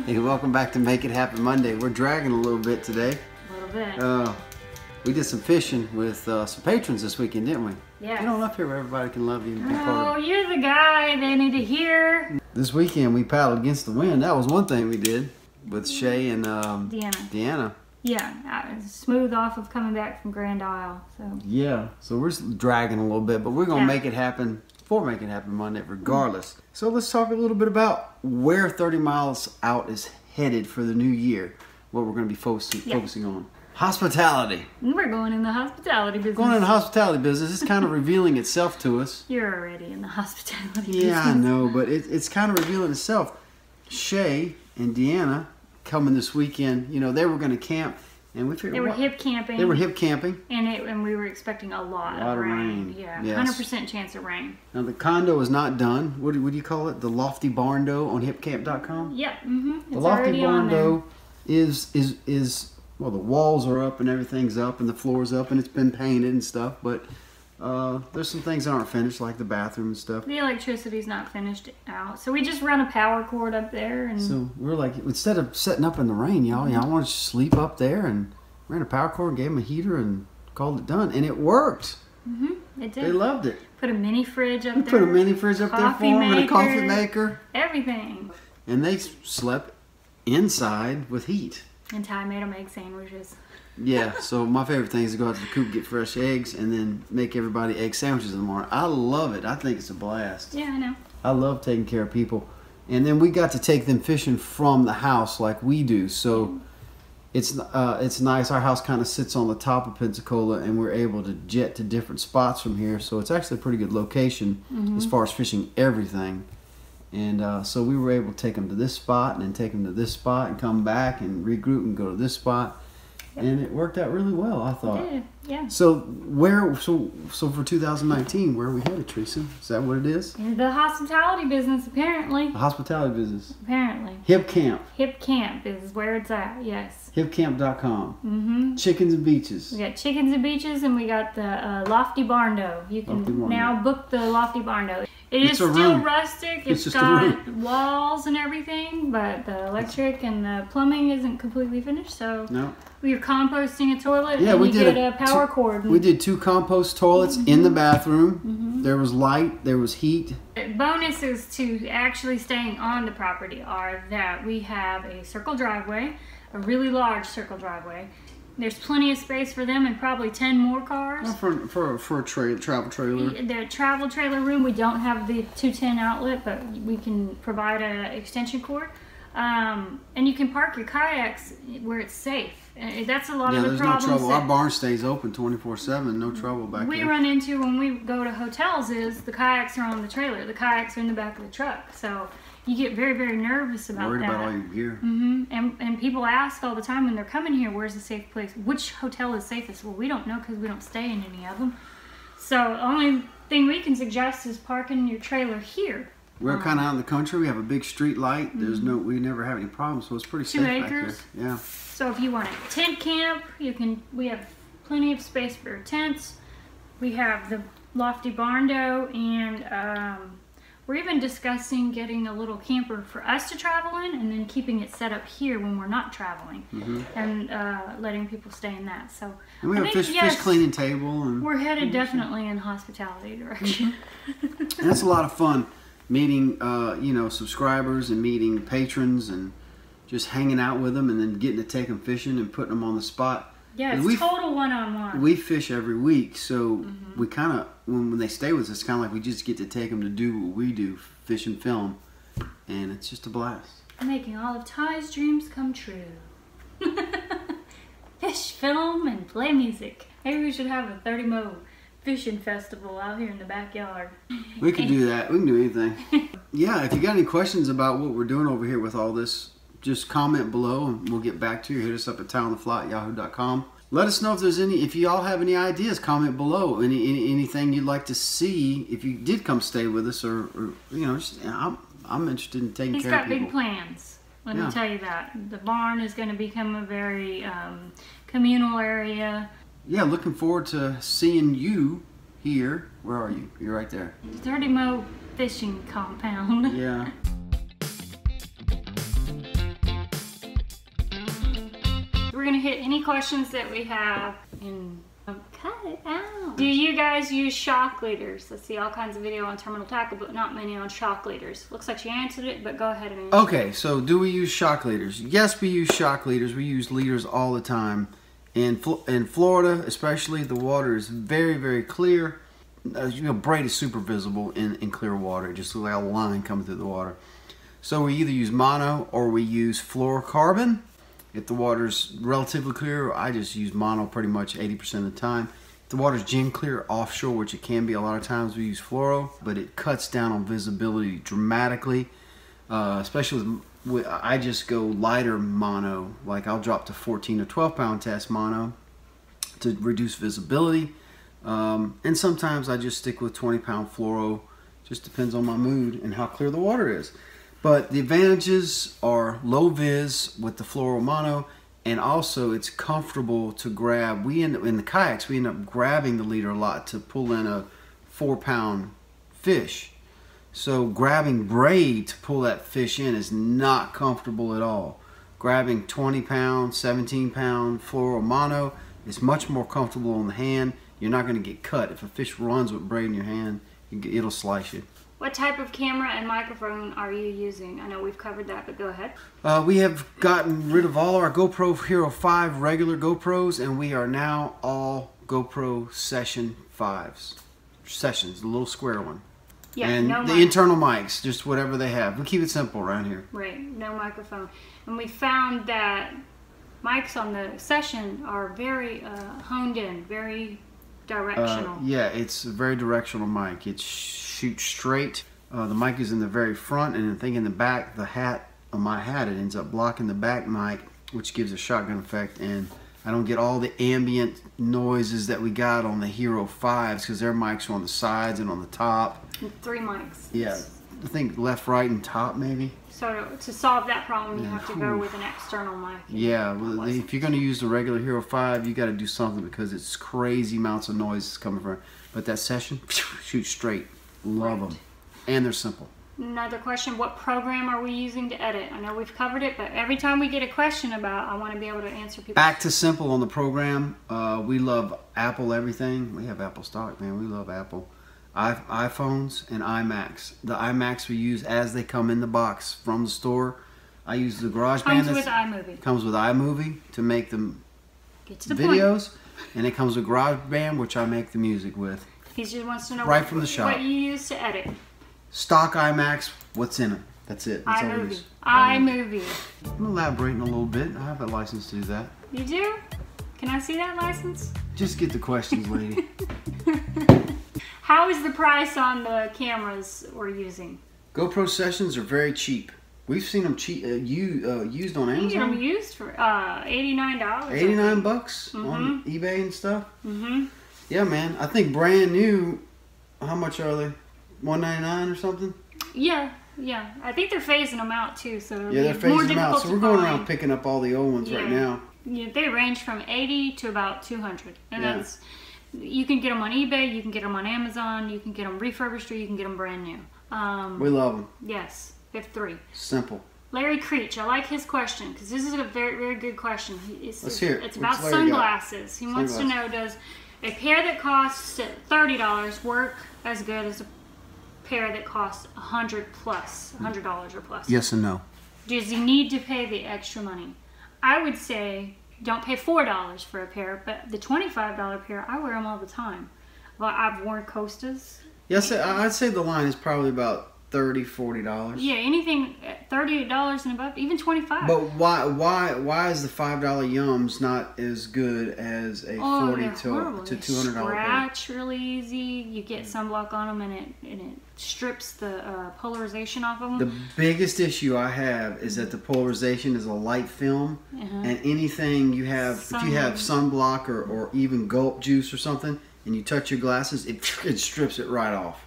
Hey, welcome back to Make It Happen Monday. We're dragging a little bit today. A little bit. We did some fishing with some patrons this weekend, didn't we? Yeah. Get on up here where everybody can love you and be part Oh, of it. you're the guy they need to hear. This weekend we paddled against the wind. That was one thing we did with Shay and Deanna. Yeah, I was smooth off of coming back from Grand Isle. So. Yeah, so we're dragging a little bit, but we're going to make it happen for Make It Happen Monday regardless. So let's talk a little bit about where 30 Miles Out is headed for the new year. What we're going to be focusing on. Hospitality. We're going in the hospitality business. Going in the hospitality business. It's kind of revealing itself to us. You're already in the hospitality business. Yeah, I know, but it's kind of revealing itself. Shay and Deanna coming this weekend, you know, they were going to camp, and we figured they were hip camping. They were hip camping, and we were expecting a lot of rain. Yeah, yes. 100% chance of rain. Now the condo is not done. What do you call it? The Lofty Barndo on hipcamp.com. Yeah, The Lofty Barndo is well, the walls are up and everything's up and the floor's up and it's been painted and stuff, but there's some things that aren't finished, like the bathroom and stuff. The electricity's not finished out, so we just run a power cord up there. And so we're like, instead of setting up in the rain, y'all want to sleep up there, and ran a power cord, gave them a heater, and called it done, and it worked. It did. They loved it. Put a mini fridge up there. Put a mini fridge up there for them, and a coffee maker. Everything. And they slept inside with heat. And Ty made them egg sandwiches. Yeah, so my favorite thing is to go out to the coop, get fresh eggs, and then make everybody egg sandwiches in the morning. I love it. I think it's a blast. Yeah, I know. I love taking care of people. And then we got to take them fishing from the house like we do. So it's nice. Our house kind of sits on the top of Pensacola, and we're able to jet to different spots from here. So it's actually a pretty good location as far as fishing everything. And so we were able to take them to this spot and then take them to this spot and come back and regroup and go to this spot. Yep. And it worked out really well, I thought. It did, yeah. So so for 2019, where are we headed, Teresa? Is that what it is? In the hospitality business, apparently. The hospitality business. Apparently. Hip Camp. Hip Camp is where it's at, yes. Hipcamp.com. Chickens and beaches. We got chickens and beaches, and we got the Lofty Barndo. You can now book the Lofty Barndo. It's still rustic. It's got walls and everything, but the electric and the plumbing isn't completely finished. So we're composting a toilet, and we did a power cord. We did 2 compost toilets in the bathroom. There was light. There was heat. Bonuses to actually staying on the property are that we have a circle driveway, a really large circle driveway. There's plenty of space for them and probably 10 more cars. For a travel trailer. The travel trailer room, we don't have the 210 outlet, but we can provide an extension cord. And you can park your kayaks where it's safe. That's a lot of the problems. Yeah, there's no trouble. Our barn stays open 24/7. No trouble back there. We run into when we go to hotels is the kayaks are on the trailer. The kayaks are in the back of the truck. So you get very, very nervous about that. Worried about all your gear. And people ask all the time when they're coming here, where's the safe place? Which hotel is safest? Well, we don't know because we don't stay in any of them. So the only thing we can suggest is parking your trailer here. We're kind of out in the country. We have a big street light. We never have any problems, so it's pretty safe 2 acres. back there. Yeah. So if you want a tent camp, we have plenty of space for tents. We have the Lofty Barndo, and we're even discussing getting a little camper for us to travel in, and then keeping it set up here when we're not traveling, and letting people stay in that. So and we have a fish cleaning table, and we're headed definitely in hospitality direction. And that's a lot of fun, meeting subscribers and meeting patrons and just hanging out with them, and then getting to take them fishing and putting them on the spot. Yeah, it's total one-on-one. We fish every week, so we kind of, when they stay with us, it's kind of like we just get to take them to do what we do, fish and film, and it's just a blast. Making all of Ty's dreams come true. Fish, film, and play music. Maybe we should have a 30mo fishing festival out here in the backyard. We could do that. We can do anything. Yeah, if you got any questions about what we're doing over here with all this, just comment below and we'll get back to you. Hit us up at tyonthefly@yahoo.com. Let us know if there's if y'all have any ideas. Comment below. Anything you'd like to see if you did come stay with us, or I'm interested in taking care of people. He's got big plans. Let me tell you that. The barn is going to become a very communal area. Yeah, looking forward to seeing you here. Where are you? You're right there. 30mo fishing compound. Yeah. gonna hit any questions that we have and cut it out. Do you guys use shock leaders? Let's see all kinds of video on terminal tackle, but not many on shock leaders. Looks like she answered it, but go ahead and answer. Okay, so do we use shock leaders? Yes, we use shock leaders. We use leaders all the time. In Florida, especially, the water is very, very clear. Braid is super visible in clear water. It just looks like a line coming through the water. So we either use mono or we use fluorocarbon. If the water's relatively clear, I just use mono pretty much 80% of the time. If the water's gem clear offshore, which it can be a lot of times, we use fluoro, but it cuts down on visibility dramatically. Especially with I just go lighter mono. Like I'll drop to 14 to 12 pound test mono to reduce visibility. And sometimes I just stick with 20 pound fluoro. Just depends on my mood and how clear the water is. But the advantages are low vis with the fluoro mono, and also it's comfortable to grab. We end up in the kayaks, we end up grabbing the leader a lot to pull in a 4 pound fish. So grabbing braid to pull that fish in is not comfortable at all. Grabbing 20 pound, 17 pound fluoro mono is much more comfortable on the hand. You're not going to get cut. If a fish runs with braid in your hand, it'll slice you. What type of camera and microphone are you using? I know we've covered that, but go ahead. We have gotten rid of all our GoPro Hero 5 regular GoPros, and we are now all GoPro Session 5s. Sessions, the little square one. Yeah, and no the mic. Internal mics, just whatever they have. We keep it simple around here. Right, no microphone. And we found that mics on the Session are very honed in, very directional. Yeah, it's a very directional mic. It shoots straight. The mic is in the very front, and I think in the back, the hat on my hat, it ends up blocking the back mic, which gives a shotgun effect, and I don't get all the ambient noises that we got on the Hero 5s because their mics are on the sides and on the top. And 3 mics. Yeah, I think left, right, and top maybe. So to solve that problem, you have to go with an external mic. Yeah, well, if you're going to use the regular Hero 5, you got to do something because it's crazy amounts of noise coming from it. But that Session, shoot straight. Love them. And they're simple. Another question, what program are we using to edit? I know we've covered it, but every time we get a question about, I want to be able to answer people. Back to simple on the program. We love Apple everything. We have Apple stock, man. We love Apple. iPhones and iMacs. The iMacs we use as they come in the box from the store. I use the GarageBand. Comes with iMovie. Comes with iMovie to make them Get to the videos. point. And it comes with GarageBand, which I make the music with. He just wants to know right from the shop. What you use to edit. Stock iMacs, what's in it? That's it. That's iMovie. iMovie. I'm elaborating a little bit. I have a license to do that. You do? Can I see that license? Just get the questions, lady. How is the price on the cameras we're using? GoPro Sessions are very cheap. We've seen them used on Amazon. You get them used for $89. 89 bucks on eBay and stuff. Yeah, man. I think brand new. How much are they? $199 or something? Yeah. I think they're phasing them out too, so yeah, they're phasing them out. So we're going around picking up all the old ones right now. Yeah, they range from 80 to about 200, and that's you can get them on eBay, you can get them on Amazon, you can get them refurbished, or you can get them brand new. We love them. Yes, we have 3. Simple. Larry Creech, I like his question because this is a very, very good question. Let's hear it. It's about sunglasses. He wants to know, does a pair that costs $30 work as good as a pair that costs $100 or plus? Yes and no. Does he need to pay the extra money? I would say don't pay $4 for a pair, but the $25 pair, I wear them all the time. Well, I've worn Costas. Yes, I'd say the line is probably about $30, $40. Yeah, anything $30 and above, even $25. But why is the $5 Yums not as good as a $40 to $200 scratch really easy. You get sunblock on them, and it strips the polarization off of them. The biggest issue I have is that the polarization is a light film, and anything you have, if you have sunblock or even gulp juice or something, and you touch your glasses, it strips it right off.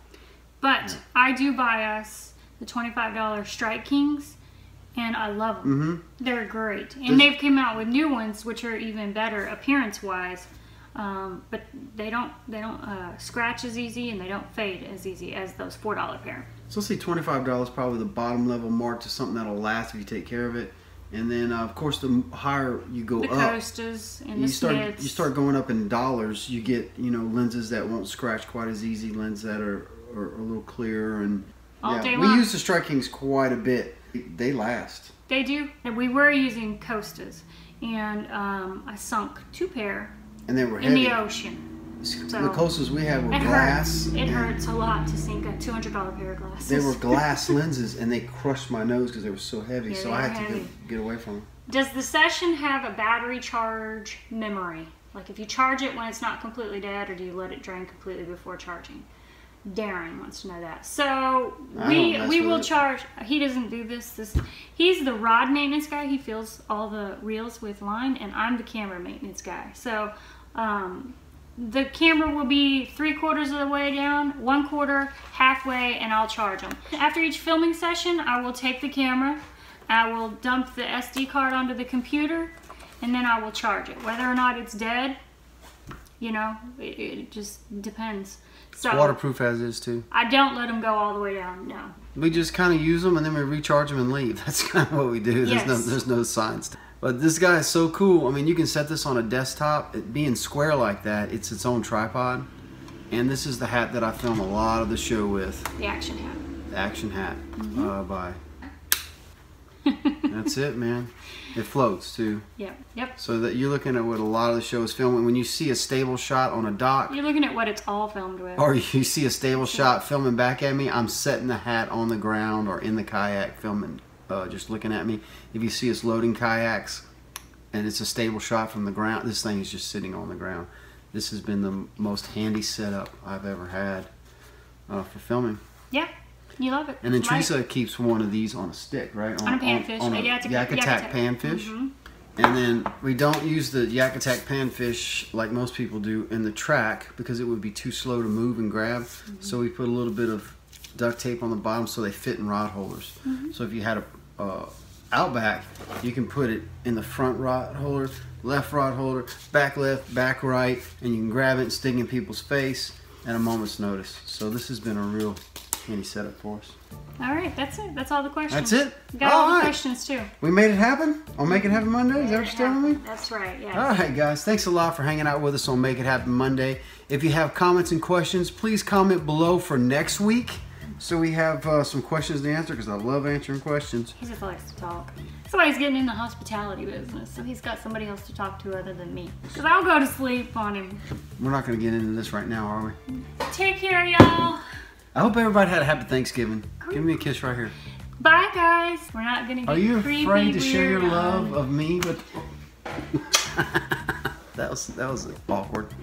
But I do buy us the $25 Strike Kings, and I love them. They're great, and they've come out with new ones which are even better appearance-wise. But they don't scratch as easy, and they don't fade as easy as those $4 pair. So let's say $25 probably the bottom level mark to something that'll last if you take care of it. And then of course the higher you go the up, Costas and the you Smiths. start going up in dollars. You get, you know, lenses that won't scratch quite as easy, lenses that are a little clearer, and All day we long. use the Strike Kings quite a bit. They last. They do. And we were using Costas, and I sunk 2 pair And they were in heavy. the ocean. The closest we had were It glass. hurts. It hurts a lot to sink a $200 pair of glasses. They were glass lenses, and they crushed my nose because they were so heavy. Yeah, so they I were had to heavy. get away from them. Does the session have a battery charge memory? Like if you charge it when it's not completely dead, or do you let it drain completely before charging? Darren wants to know that. So we will charge. He doesn't do this. He's the rod maintenance guy. He fills all the reels with line, and I'm the camera maintenance guy. So the camera will be 3/4 of the way down, 1/4, halfway, and I'll charge them. After each filming session, I will take the camera, I will dump the SD card onto the computer, and then I will charge it. Whether or not it's dead, you know, it just depends. So It's waterproof as is too. I don't let them go all the way down, no. We just kind of use them and then we recharge them and leave. That's kind of what we do. Yes. There's no science. But this guy is so cool. I mean, you can set this on a desktop. It being square like that, it's its own tripod. And this is the hat that I film a lot of the show with. The action hat. The action hat by. That's it, man. It floats too. Yep. So that you're looking at what a lot of the show is filming. When you see a stable shot on a dock, You're looking at what it's all filmed with. or you see a stable shot filming back at me, I'm setting the hat on the ground or in the kayak filming, just looking at me. If you see us loading kayaks and it's a stable shot from the ground, this thing is just sitting on the ground. This has been the most handy setup I've ever had for filming. Yeah, you love it. And then It's light. Teresa keeps one of these on a stick, right? On a panfish. On a Yeah, it's a Yak Attack panfish. Mm-hmm. And then we don't use the Yak Attack panfish like most people do in the track because it would be too slow to move and grab. So we put a little bit of duct tape on the bottom so they fit in rod holders. So if you had a Outback, you can put it in the front rod holder, left rod holder, back left, back right, and you can grab it and stick it in people's face at a moment's notice. So this has been a real handy setup for us. All right, that's it. That's all the questions. That's it? We got all the right. questions too. We made it happen on Make It Happen Monday? Is that what you're telling me? That's right, yeah. All right, guys. Thanks a lot for hanging out with us on Make It Happen Monday. If you have comments and questions, please comment below for next week. So we have some questions to answer because I love answering questions. He just likes to talk. That's why he's getting in the hospitality business. So he's got somebody else to talk to other than me. Because I'll go to sleep on him. We're not going to get into this right now, are we? Take care, y'all. I hope everybody had a happy Thanksgiving. Give me a kiss right here. Bye, guys. We're not going to get Are you creepy, afraid to share your weird, love of me? But that was awkward.